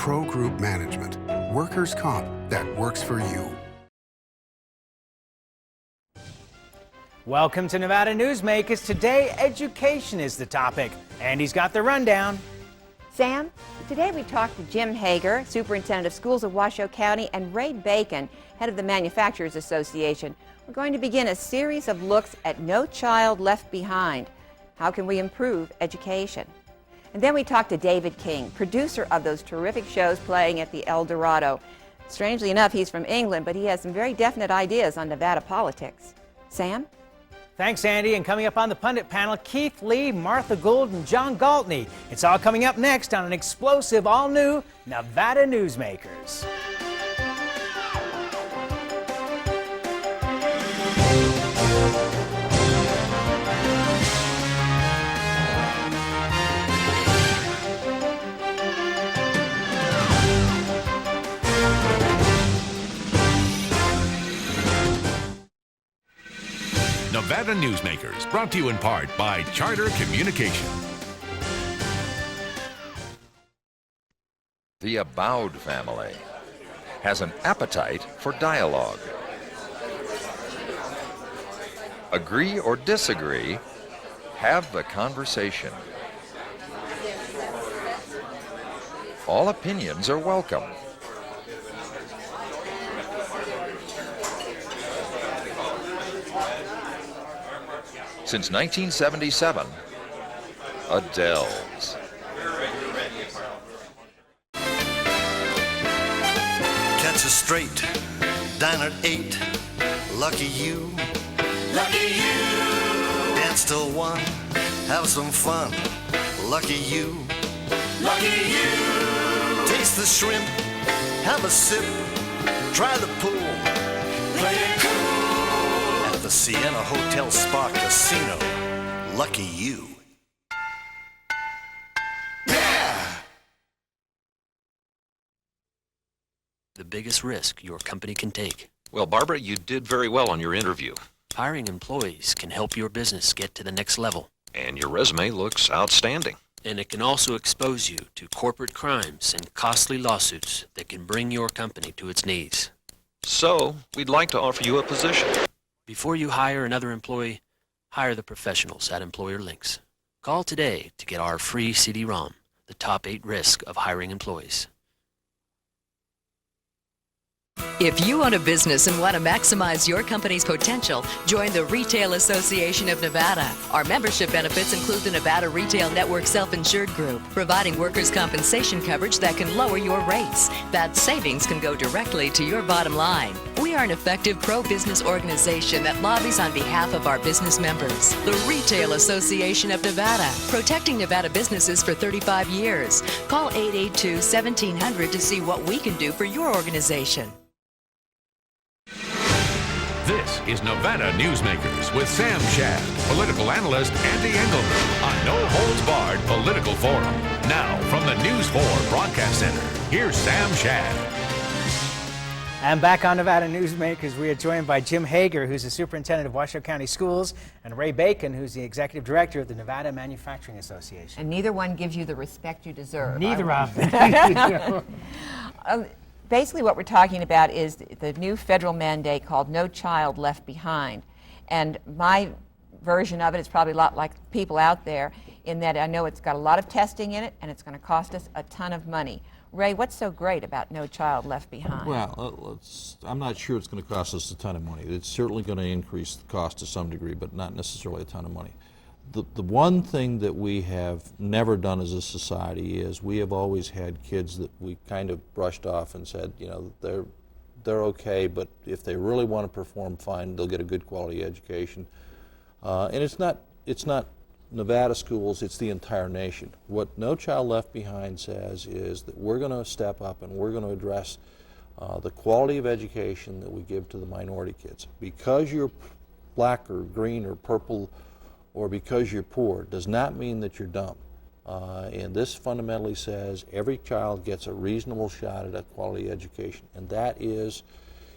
Pro Group Management. Workers' comp that works for you. Welcome to Nevada Newsmakers. Today, education is the topic. Andy's got the rundown. Sam, today we talked to Jim Hager, Superintendent of Schools of Washoe County, and Ray Bacon, head of the Manufacturers Association. We're going to begin a series of looks at No Child Left Behind. How can we improve education? And then we talked to David King, producer of those terrific shows playing at the El Dorado. Strangely enough, he's from England, but he has some very definite ideas on Nevada politics. Sam? Thanks, Andy. And coming up on the Pundit panel, Keith Lee, Martha Gould, and John Gwaltney. It's all coming up next on an explosive, all-new Nevada Newsmakers. Nevada Newsmakers, brought to you in part by Charter Communication. The Aboud family has an appetite for dialogue. Agree or disagree, have the conversation. All opinions are welcome. Since 1977, Adele's. Catch a straight, dine at 8, lucky you. Lucky you. Dance till 1, have some fun, lucky you. Lucky you. Taste the shrimp, have a sip, try the pool, play it cool. At the Sienna Hotel Spa Casino, lucky you. The biggest risk your company can take. Well, Barbara, you did very well on your interview. Hiring employees can help your business get to the next level. And your resume looks outstanding. And it can also expose you to corporate crimes and costly lawsuits that can bring your company to its knees. So, we'd like to offer you a position. Before you hire another employee, hire the professionals at Employer Links. Call today to get our free CD-ROM, the top 8 risk of hiring employees. If you own a business and want to maximize your company's potential, join the Retail Association of Nevada. Our membership benefits include the Nevada Retail Network Self-Insured Group, providing workers' compensation coverage that can lower your rates. That savings can go directly to your bottom line. We are an effective pro-business organization that lobbies on behalf of our business members. The Retail Association of Nevada, protecting Nevada businesses for 35 years. Call 882-1700 to see what we can do for your organization. This is Nevada Newsmakers with Sam Shad, political analyst Ande Engleman on No Holds Barred Political Forum. Now, from the News 4 Broadcast Center, here's Sam Shad. And back on Nevada Newsmakers, we are joined by Jim Hager, who's the superintendent of Washoe County Schools, and Ray Bacon, who's the executive director of the Nevada Manufacturing Association. And neither one gives you the respect you deserve. Neither of them. Basically what we're talking about is the new federal mandate called No Child Left Behind. And my version of it is probably a lot like people out there in that I know it's got a lot of testing in it and it's going to cost us a ton of money. Ray, what's so great about No Child Left Behind? Well, I'm not sure it's going to cost us a ton of money. It's certainly going to increase the cost to some degree, but not necessarily a ton of money. The one thing that we have never done as a society is we have always had kids that we kind of brushed off and said, you know, they're okay, but if they really want to perform fine, they'll get a good quality education. And it's not Nevada schools, it's the entire nation. What No Child Left Behind says is that we're going to step up and we're going to address the quality of education that we give to the minority kids. Because you're black or green or purple or because you're poor does not mean that you're dumb. And this fundamentally says every child gets a reasonable shot at a quality education. And that is,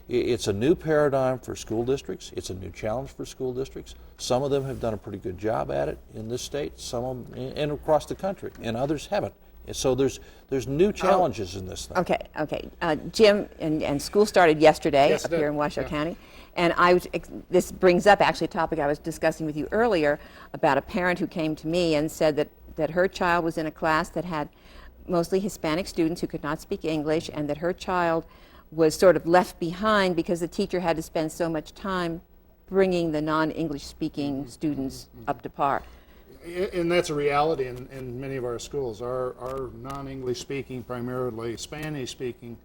it's a new paradigm for school districts. It's a new challenge for school districts. Some of them have done a pretty good job at it in this state, some of them, and across the country, and others haven't. So there's new challenges in this thing. Okay. Jim, and school started yesterday up here in Washoe County. And this brings up actually a topic I was discussing with you earlier about a parent who came to me and said that her child was in a class that had mostly Hispanic students who could not speak English, and that her child was sort of left behind because the teacher had to spend so much time bringing the non-English speaking students up to par. And that's a reality in many of our schools. Our non-English speaking, primarily Spanish speaking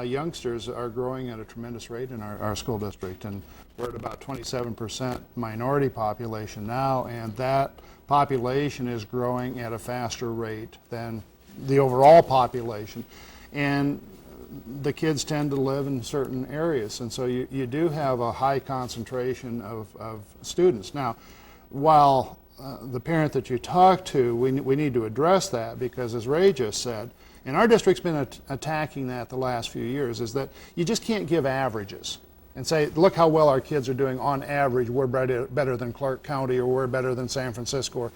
youngsters are growing at a tremendous rate in our school district, and we're at about 27% minority population now, and that population is growing at a faster rate than the overall population. And the kids tend to live in certain areas, and so you do have a high concentration of students. Now, while the parent that you talk to, we need to address that, because as Ray just said, and our district's been attacking that the last few years, is that you just can't give averages and say, look how well our kids are doing on average, we're better than Clark County, or we're better than San Francisco.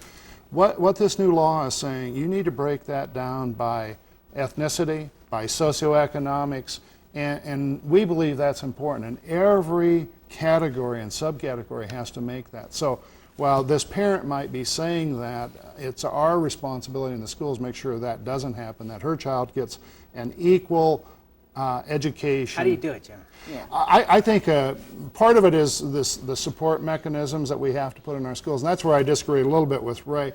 What this new law is saying, you need to break that down by ethnicity, by socioeconomics, and we believe that's important, and every category and subcategory has to make that. So while this parent might be saying that, it's our responsibility in the schools to make sure that doesn't happen, that her child gets an equal education. How do you do it, Jim? Yeah. I think part of it is the support mechanisms that we have to put in our schools, and that's where I disagree a little bit with Ray.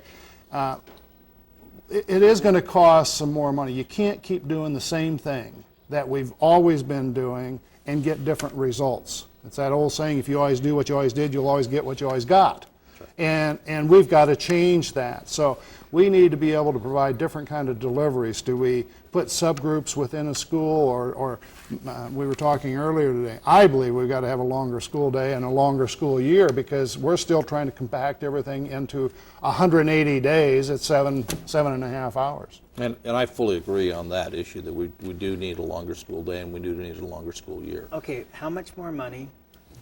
It is going to cost some more money. You can't keep doing the same thing that we've always been doing and get different results. It's that old saying, if you always do what you always did, you'll always get what you always got. And we've got to change that. So we need to be able to provide different kind of deliveries. Do we put subgroups within a school, or we were talking earlier today, I believe we've got to have a longer school day and a longer school year, because we're still trying to compact everything into 180 days at 7.5 hours. And I fully agree on that issue, that we do need a longer school day and we do need a longer school year. Okay, how much more money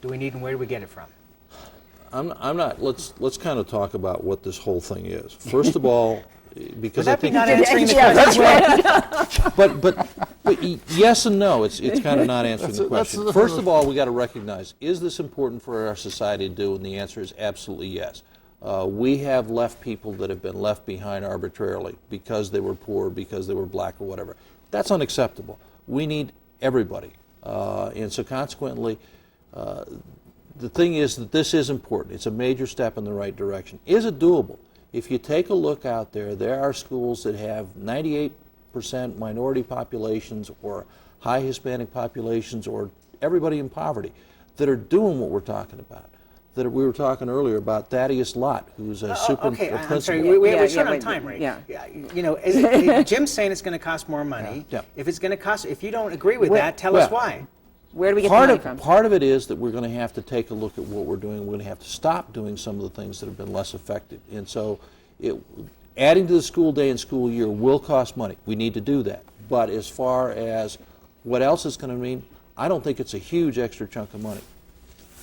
do we need, and where do we get it from? I'm not. Let's kind of talk about what this whole thing is. First of all, because I think not answering the question. but yes and no. It's kind of not answering the question. First of all, we got to recognize, is this important for our society to do? And the answer is absolutely yes. We have left people that have been left behind arbitrarily because they were poor, because they were black, or whatever. That's unacceptable. We need everybody, and so consequently. The thing is that this is important. It's a major step in the right direction. Is it doable? If you take a look out there, there are schools that have 98% minority populations, or high Hispanic populations, or everybody in poverty, that are doing what we're talking about. We were talking earlier about Thaddeus Lott, who's a Okay, I'm principal. sorry, we're short on time, right? Yeah. You know, Jim's saying it's going to cost more money. Yeah. If it's going to cost, if you don't agree with that, tell us why. Where do we get the money from? Part of it is that we're going to have to take a look at what we're doing. We're going to have to stop doing some of the things that have been less effective. And so adding to the school day and school year will cost money. We need to do that. But as far as what else it's going to mean, I don't think it's a huge extra chunk of money.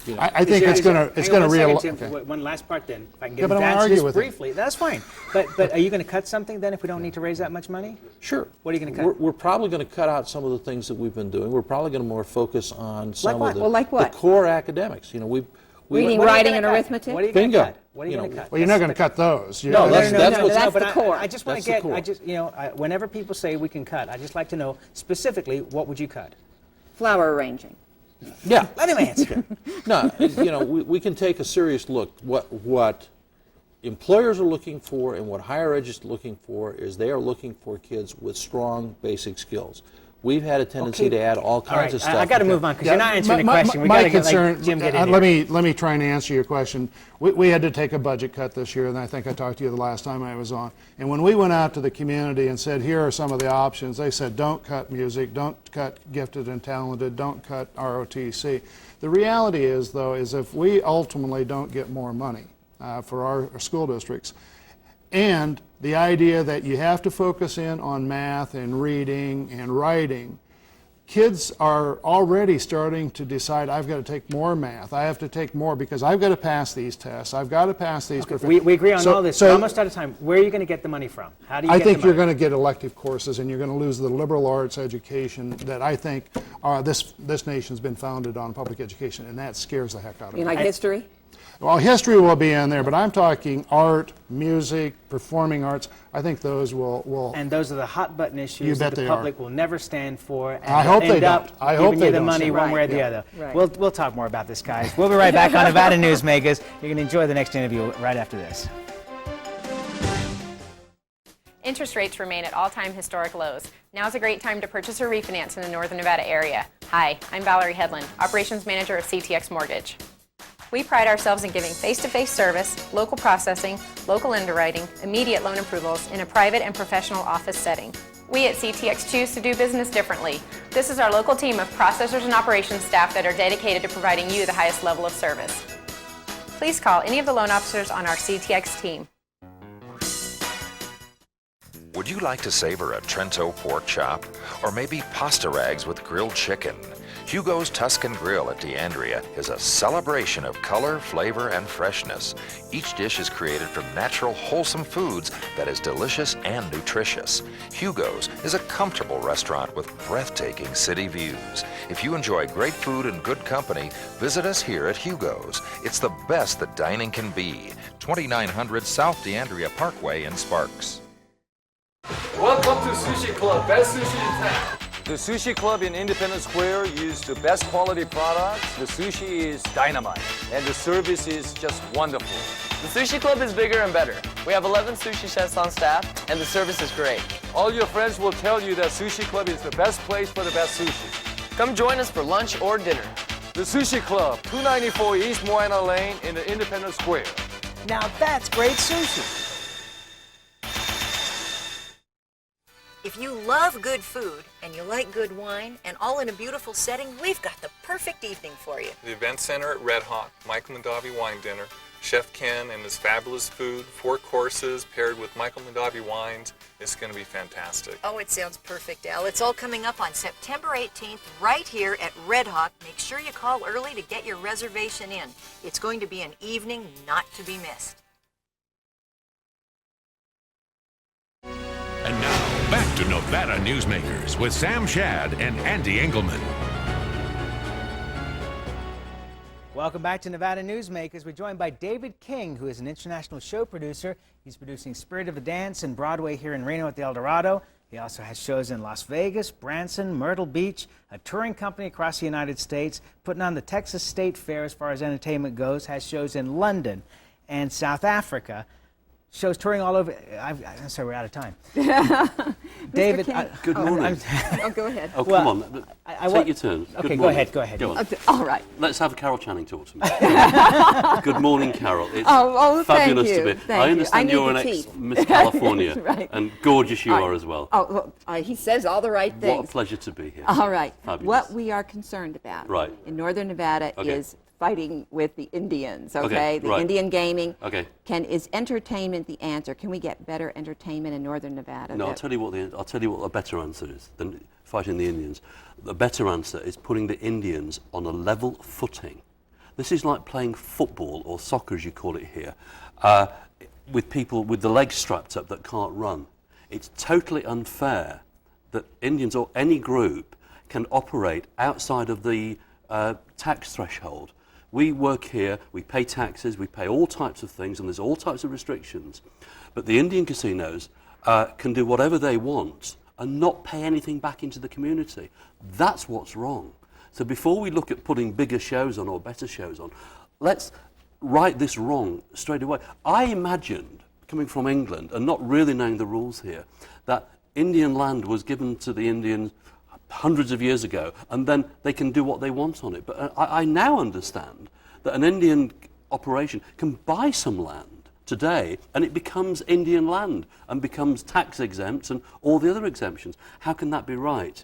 You know, I think it's going to realize. Okay. One last part then, if I can get Yeah, but into I that wanna argue just with briefly. That's fine. But are you going to cut something then if we don't need to raise that much money? Sure. What are you going to cut? We're probably going to cut out some of the things that we've been doing. We're probably going to more focus on some what? of the, Well, like what? the core academics. You know, Reading, What are you writing, gonna and cut? arithmetic? What are you going to Bingo. cut? What are you going to cut? Well, you're not going to cut those. No, that's what's that's but the core. I just want That's to the get. core. I just whenever people say we can cut, I just like to know specifically what would you cut? Flower arranging. Yeah. Let him answer. No, you know, we can take a serious look. What employers are looking for and what higher ed is looking for is they are looking for kids with strong basic skills. We've had a tendency to add all kinds of stuff. I got to move on because you're not answering the question. We My got to concern, get Jim get in here. let me try and answer your question. We had to take a budget cut this year, and I think I talked to you the last time I was on. And when we went out to the community and said, here are some of the options, they said, don't cut music, don't cut gifted and talented, don't cut ROTC. The reality is, though, is if we ultimately don't get more money for our school districts, and the idea that you have to focus in on math and reading and writing, kids are already starting to decide, I've got to take more math. I have to take more because I've got to pass these tests. I've got to pass these. We agree on all this. So We're almost out of time. Where are you going to get the money from? How do you I get think the you're money? going to get elective courses, and you're going to lose the liberal arts education that I think this nation's been founded on public education, and that scares the heck out of me. You like history? Well, history will be in there, but I'm talking art, music, performing arts. I think those will. And those are the hot button issues You that bet the they public will never stand for. And I hope end they up don't. I hope giving they you the don't. money one Right, way or the yeah. other. Right. We'll talk more about this, guys. We'll be right back on Nevada Newsmakers. You can enjoy the next interview right after this. Interest rates remain at all-time historic lows. Now's a great time to purchase or refinance in the Northern Nevada area. Hi, I'm Valerie Headland, Operations Manager of CTX Mortgage. We pride ourselves in giving face-to-face service, local processing, local underwriting, immediate loan approvals in a private and professional office setting. We at CTX choose to do business differently. This is our local team of processors and operations staff that are dedicated to providing you the highest level of service. Please call any of the loan officers on our CTX team. Would you like to savor a Trento pork chop? Or maybe pasta rags with grilled chicken? Hugo's Tuscan Grill at DeAndrea is a celebration of color, flavor, and freshness. Each dish is created from natural, wholesome foods that is delicious and nutritious. Hugo's is a comfortable restaurant with breathtaking city views. If you enjoy great food and good company, visit us here at Hugo's. It's the best that dining can be. 2900 South DeAndrea Parkway in Sparks. Welcome to Sushi Club, best sushi in town. The Sushi Club in Independence Square uses the best quality products. The sushi is dynamite, and the service is just wonderful. The Sushi Club is bigger and better. We have 11 sushi chefs on staff, and the service is great. All your friends will tell you that Sushi Club is the best place for the best sushi. Come join us for lunch or dinner. The Sushi Club, 294 East Moana Lane in the Independence Square. Now that's great sushi. If you love good food and you like good wine and all in a beautiful setting, we've got the perfect evening for you. The Event Center at Red Hawk, Michael Mondavi Wine Dinner, Chef Ken and his fabulous food, 4 courses paired with Michael Mondavi wines. It's going to be fantastic. Oh, it sounds perfect, Al. It's all coming up on September 18th right here at Red Hawk. Make sure you call early to get your reservation in. It's going to be an evening not to be missed. And now, back to Nevada Newsmakers with Sam Shad and Ande Engleman. Welcome back to Nevada Newsmakers. We're joined by David King, who is an international show producer. He's producing Spirit of the Dance and Broadway here in Reno at the El Dorado. He also has shows in Las Vegas, Branson, Myrtle Beach, a touring company across the United States, putting on the Texas State Fair as far as entertainment goes, has shows in London and South Africa. Shows touring all over. I'm sorry, we're out of time. David, good morning. Go ahead. Oh, come on. Take your turn. Okay, go ahead. Go ahead. Go on. Okay, all right. Let's have Carol Channing talk to me. Good morning, Carol. It's fabulous thank you. to be. Thank I understand you. you're an ex-Miss California, right. and gorgeous you are as well. Oh, well, he says all the right things. What a pleasure to be here. All right. Fabulous. What we are concerned about in Northern Nevada is fighting with the Indians, okay? The Indian gaming. Okay. Is entertainment the answer? Can we get better entertainment in Northern Nevada? No, I'll tell you what a better answer is than fighting the Indians. The better answer is putting the Indians on a level footing. This is like playing football or soccer, as you call it here, with people with the legs strapped up that can't run. It's totally unfair that Indians or any group can operate outside of the tax threshold. We work here, we pay taxes, we pay all types of things, and there's all types of restrictions. But the Indian casinos can do whatever they want and not pay anything back into the community. That's what's wrong. So before we look at putting bigger shows on or better shows on, let's right this wrong straight away. I imagined, coming from England and not really knowing the rules here, that Indian land was given to the Indians hundreds of years ago, and then they can do what they want on it. But I now understand that an Indian operation can buy some land today, and it becomes Indian land and becomes tax exempt and all the other exemptions. How can that be right?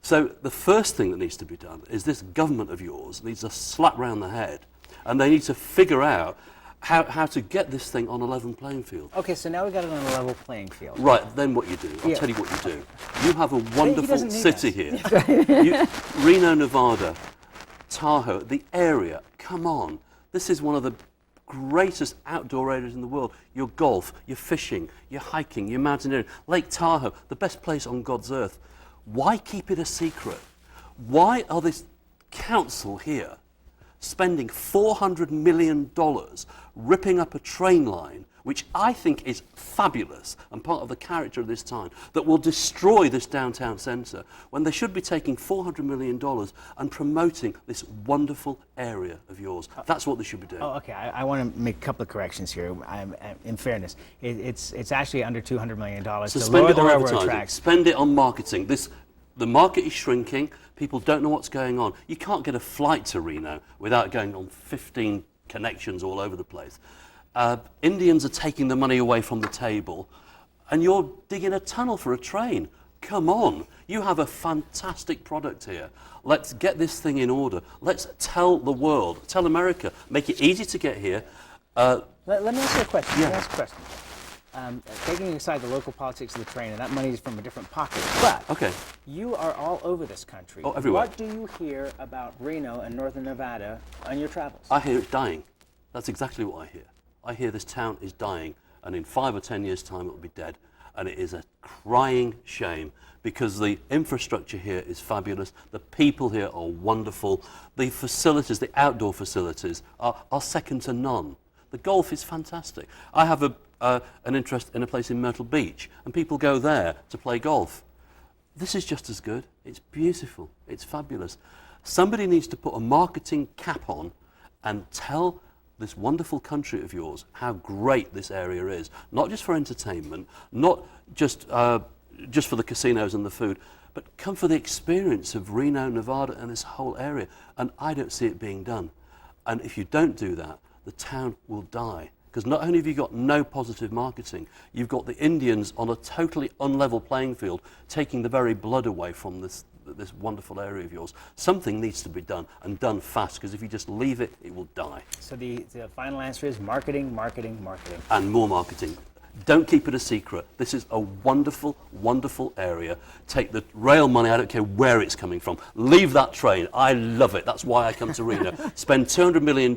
So the first thing that needs to be done is this government of yours needs a slap round the head, and they need to figure out how to get this thing on a level playing field. Okay, so now we got it on a level playing field. Right, then what you do, I'll tell you what you do. You have a wonderful city here. Reno, Nevada, Tahoe, the area, come on. This is one of the greatest outdoor areas in the world. Your golf, your fishing, your hiking, your mountaineering. Lake Tahoe, the best place on God's earth. Why keep it a secret? Why are this council here spending $400 million ripping up a train line, which I think is fabulous and part of the character of this town, that will destroy this downtown centre, when they should be taking $400 million and promoting this wonderful area of yours? That's what they should be doing. Oh, okay. I want to make a couple of corrections here. In fairness, it's actually under $200 million So to spend lower it the on railroad advertising. tracks. Spend it on marketing. The market is shrinking. People don't know what's going on. You can't get a flight to Reno without going on 15 connections all over the place. Indians are taking the money away from the table, and you're digging a tunnel for a train. Come on. You have a fantastic product here. Let's get this thing in order. Let's tell the world, tell America, make it easy to get here. Let me ask you a question. Yeah. Let me ask a question. Taking aside the local politics of the train, and that money is from a different pocket, but you are all over this country. Oh, everywhere. What do you hear about Reno and northern Nevada on your travels? I hear it dying. That's exactly what I hear. I hear this town is dying, and in 5 or 10 years' time it will be dead. And it is a crying shame, because the infrastructure here is fabulous. The people here are wonderful. The facilities, the outdoor facilities, are second to none. The golf is fantastic. I have an interest in a place in Myrtle Beach, and people go there to play golf. This is just as good. It's beautiful. It's fabulous. Somebody needs to put a marketing cap on and tell this wonderful country of yours how great this area is. Not just for entertainment, not just for the casinos and the food, but come for the experience of Reno, Nevada, and this whole area. And I don't see it being done. And if you don't do that, the town will die. Because not only have you got no positive marketing, you've got the Indians on a totally unlevel playing field, taking the very blood away from this wonderful area of yours. Something needs to be done, and done fast, because if you just leave it, it will die. So the final answer is marketing, marketing, marketing. And more marketing. Don't keep it a secret. This is a wonderful, wonderful area. Take the rail money, I don't care where it's coming from. Leave that train. I love it. That's why I come to Reno. Spend $200 million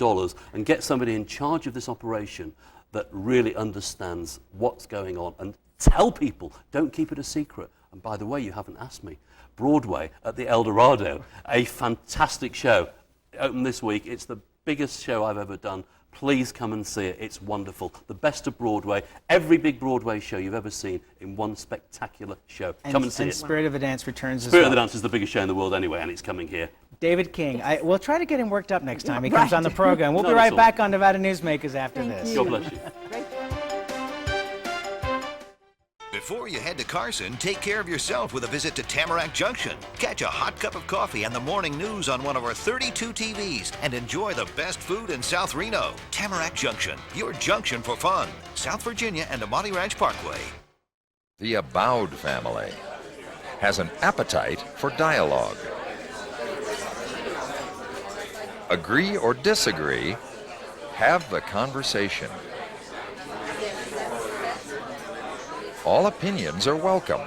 and get somebody in charge of this operation that really understands what's going on, and tell people. Don't keep it a secret. And by the way, you haven't asked me. Broadway at the El Dorado, a fantastic show. It opened this week. It's the biggest show I've ever done. Please come and see it. It's wonderful. The best of Broadway. Every big Broadway show you've ever seen in one spectacular show. Come and see it. And Spirit of the Dance returns as well. Spirit of the Dance is the biggest show in the world anyway, and it's coming here. David King. We'll try to get him worked up next time he comes on the program. We'll be right back on Nevada Newsmakers after this. God bless you. Before you head to Carson, take care of yourself with a visit to Tamarack Junction. Catch a hot cup of coffee and the morning news on one of our 32 TVs and enjoy the best food in South Reno. Tamarack Junction, your junction for fun. South Virginia and Amati Ranch Parkway. The Aboud family has an appetite for dialogue. Agree or disagree, have the conversation. All opinions are welcome.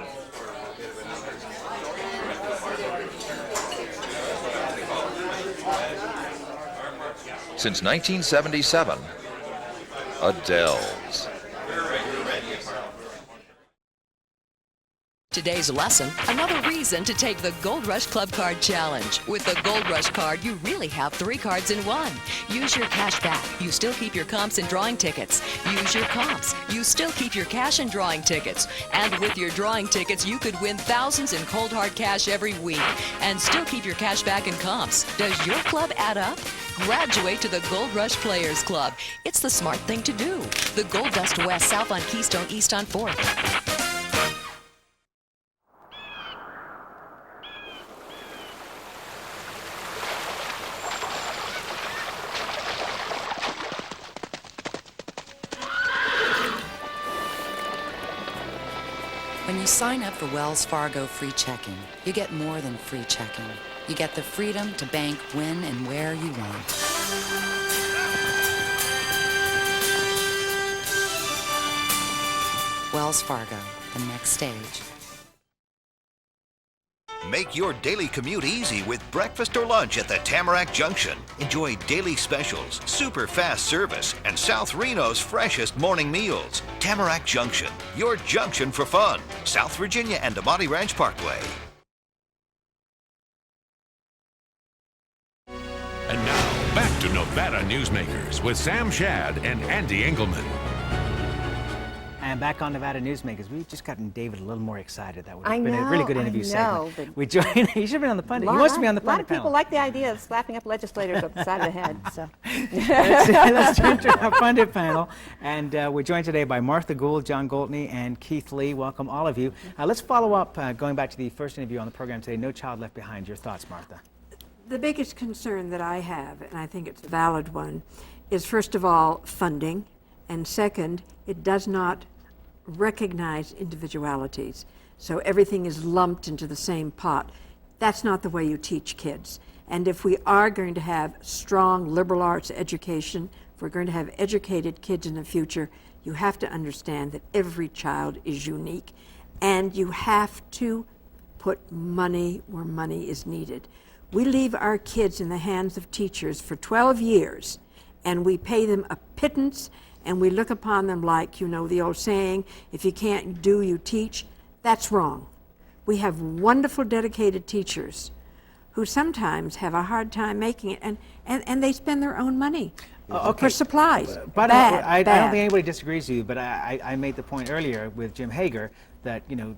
Since 1977, Adele's. Today's lesson, another reason to take the Gold Rush Club Card Challenge. With the Gold Rush Card, you really have 3 cards in one. Use your cash back. You still keep your comps and drawing tickets. Use your comps. You still keep your cash and drawing tickets. And with your drawing tickets, you could win thousands in cold hard cash every week. And still keep your cash back and comps. Does your club add up? Graduate to the Gold Rush Players Club. It's the smart thing to do. The Gold Dust West, south on Keystone, east on 4th. When you sign up for Wells Fargo free checking, you get more than free checking. You get the freedom to bank when and where you want. Wells Fargo, the next stage. Make your daily commute easy with breakfast or lunch at the Tamarack Junction. Enjoy daily specials, super fast service, and South Reno's freshest morning meals. Tamarack Junction, your junction for fun. South Virginia and Amati Ranch Parkway. And now, back to Nevada Newsmakers with Sam Shad and Ande Engleman. And back on Nevada Newsmakers, we've just gotten David a little more excited. That would have been a really good interview segment. We joined. He should have been on the pundit. He wants to be on the pundit panel. A lot of people like the idea of slapping up legislators up the side of the head. So. Let's turn to our pundit panel. And we're joined today by Martha Gould, John Gwaltney, and Keith Lee. Welcome, all of you. Let's follow up, going back to the first interview on the program today, No Child Left Behind. Your thoughts, Martha? The biggest concern that I have, and I think it's a valid one, is first of all funding, and second, it does not recognize individualities. So everything is lumped into the same pot. That's not the way you teach kids. And if we are going to have strong liberal arts education, if we're going to have educated kids in the future, you have to understand that every child is unique, and you have to put money where money is needed. We leave our kids in the hands of teachers for 12 years, and we pay them a pittance, and we look upon them like, you know, the old saying, if you can't do, you teach. That's wrong. We have wonderful, dedicated teachers who sometimes have a hard time making it, and they spend their own money for supplies. But I don't think anybody disagrees with you, but I made the point earlier with Jim Hager that, you know,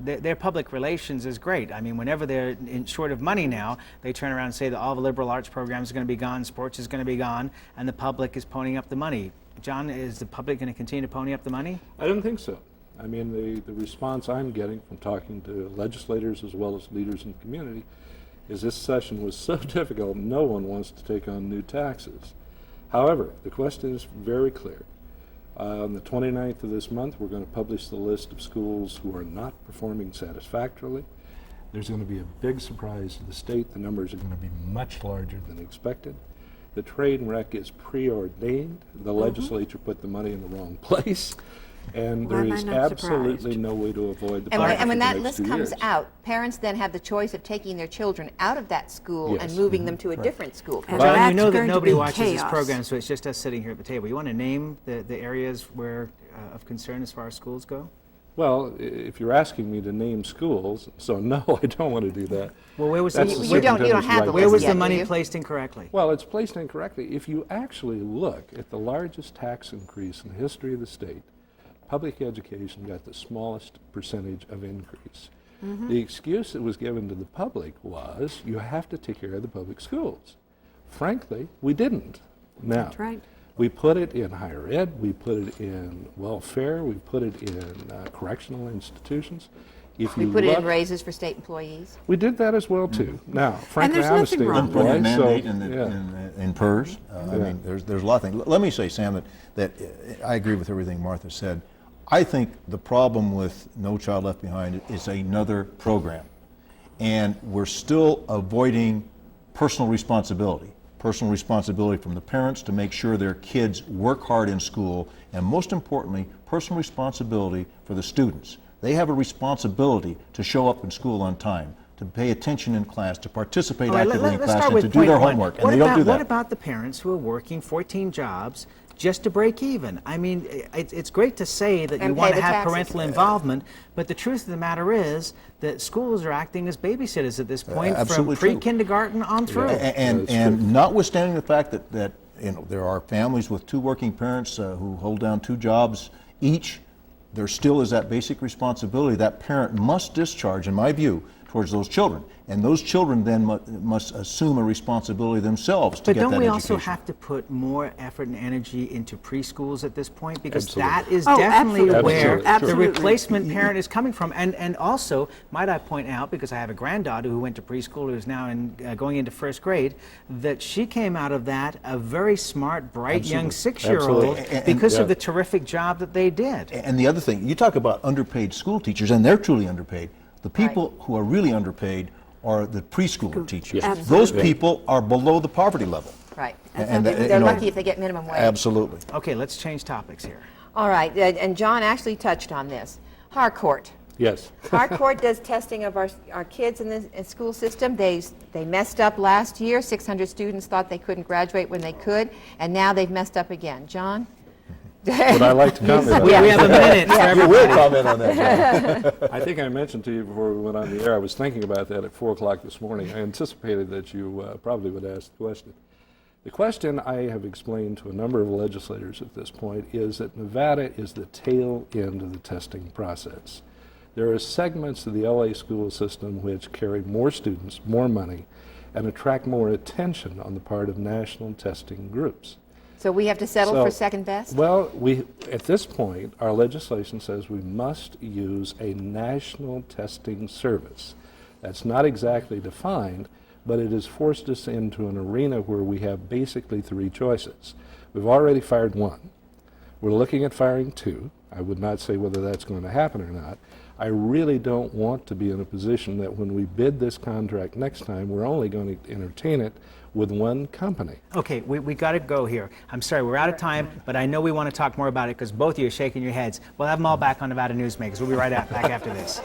their public relations is great. I mean, whenever they're short of money now, they turn around and say that all the liberal arts programs are going to be gone, sports is going to be gone, and the public is ponying up the money. John, is the public going to continue to pony up the money? I don't think so. I mean, the response I'm getting from talking to legislators as well as leaders in the community is this session was so difficult, no one wants to take on new taxes. However, the question is very clear. On the 29th of this month, we're going to publish the list of schools who are not performing satisfactorily. There's going to be a big surprise to the state. The numbers are going to be much larger than expected. The train wreck is preordained. The legislature put the money in the wrong place, and there is absolutely no way to avoid the penalty. And when that list comes out, parents then have the choice of taking their children out of that school and moving them to a different school. John, you know that nobody watches this program, so it's just us sitting here at the table. You want to name the areas where of concern as far as schools go? Well, if you're asking me to name schools, so no, I don't want to do that. Well, where was you don't have the where was the money placed incorrectly? Well, it's placed incorrectly. If you actually look at the largest tax increase in the history of the state, public education got the smallest percentage of increase. The excuse that was given to the public was, you have to take care of the public schools. Frankly, we didn't. Now, that's right. We put it in higher ed, we put it in welfare, we put it in correctional institutions. If we put it in raises for state employees. We did that as well too. Now, frankly, I'm a state employee, mandate in PERS. I mean, there's a lot of things. Let me say, Sam, that I agree with everything Martha said. I think the problem with No Child Left Behind is another program, and we're still avoiding personal responsibility. Personal responsibility from the parents to make sure their kids work hard in school, and most importantly, personal responsibility for the students. They have a responsibility to show up in school on time, to pay attention in class, to participate actively in class, and to do their homework, and they don't do that. What about the parents who are working 14 jobs just to break even? I mean, it's great to say that you want to have parental involvement, but the truth of the matter is that schools are acting as babysitters at this point, from pre-kindergarten on through. And notwithstanding the fact that you know, there are families with two working parents who hold down two jobs each, there still is that basic responsibility that parent must discharge, in my view, towards those children. And those children then must assume a responsibility themselves to get that education. But don't we also have to put more effort and energy into preschools at this point? Because that is definitely where the replacement parent is coming from. And also, might I point out, because I have a granddaughter who went to preschool, who's now going into first grade, that she came out of that a very smart, bright young 6-year-old because of the terrific job that they did. And the other thing, you talk about underpaid school teachers, and they're truly underpaid. The people who are really underpaid are the preschool teachers. Those people are below the poverty level. Right. And they're lucky if they get minimum wage. Absolutely. Okay, let's change topics here. All right, and John actually touched on this. Harcourt. Yes. Harcourt does testing of our kids in the school system. They messed up last year. 600 students thought they couldn't graduate when they could, and now they've messed up again. John? Would I like to comment on that? We have a minute for everybody. We will comment on that, John. I think I mentioned to you before we went on the air, I was thinking about that at 4 o'clock this morning. I anticipated that you probably would ask the question. The question I have explained to a number of legislators at this point is that Nevada is the tail end of the testing process. There are segments of the LA school system which carry more students, more money, and attract more attention on the part of national testing groups. So we have to settle for second best? Well, at this point, our legislation says we must use a national testing service. That's not exactly defined, but it has forced us into an arena where we have basically 3 choices. We've already fired 1. We're looking at firing 2. I would not say whether that's going to happen or not. I really don't want to be in a position that when we bid this contract next time, we're only going to entertain it with 1 company. Okay, we got to go here. I'm sorry, we're out of time, but I know we want to talk more about it because both of you are shaking your heads. We'll have them all back on Nevada Newsmakers. We'll be right back after this.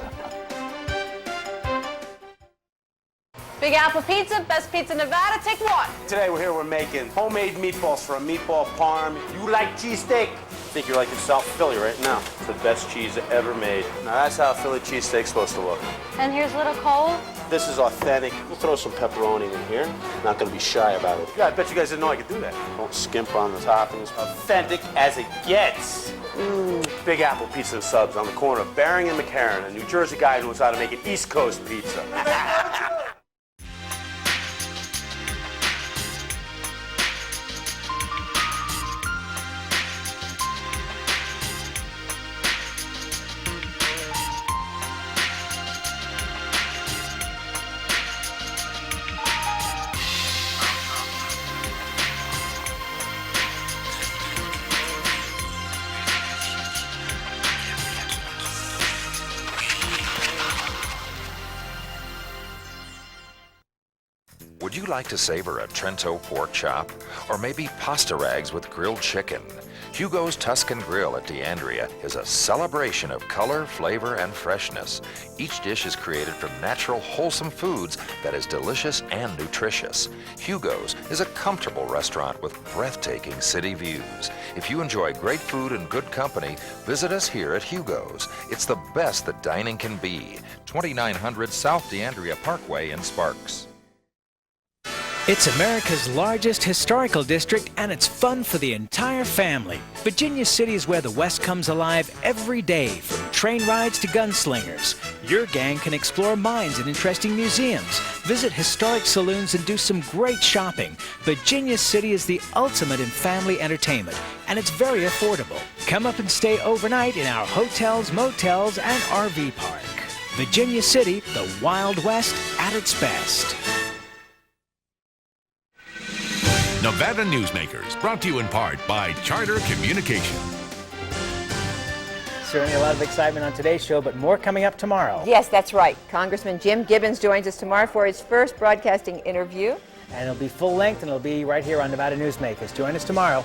Big Apple Pizza, best pizza in Nevada, take 1. Today we're making homemade meatballs for a meatball parm. You like cheesesteak? I think you're like in South Philly right now. It's the best cheese ever made. Now that's how a Philly cheesesteak's supposed to look. And here's little Cole. This is authentic. We'll throw some pepperoni in here. Not gonna be shy about it. Yeah, I bet you guys didn't know I could do that. Don't skimp on the toppings. Authentic as it gets. Big Apple Pizza and Subs on the corner of Bering and McCarran, a New Jersey guy who knows how to make an East Coast pizza. Would you like to savor a Trento pork chop? Or maybe pasta rags with grilled chicken? Hugo's Tuscan Grill at DeAndrea is a celebration of color, flavor, and freshness. Each dish is created from natural, wholesome foods that is delicious and nutritious. Hugo's is a comfortable restaurant with breathtaking city views. If you enjoy great food and good company, visit us here at Hugo's. It's the best that dining can be. 2900 South DeAndrea Parkway in Sparks. It's America's largest historical district, and it's fun for the entire family. Virginia City is where the West comes alive every day, from train rides to gunslingers. Your gang can explore mines and interesting museums, visit historic saloons, and do some great shopping. Virginia City is the ultimate in family entertainment, and it's very affordable. Come up and stay overnight in our hotels, motels, and RV park. Virginia City, the Wild West at its best. Nevada Newsmakers, brought to you in part by Charter Communication. Certainly a lot of excitement on today's show, but more coming up tomorrow. Yes, that's right. Congressman Jim Gibbons joins us tomorrow for his first broadcasting interview. And it'll be full length, and it'll be right here on Nevada Newsmakers. Join us tomorrow.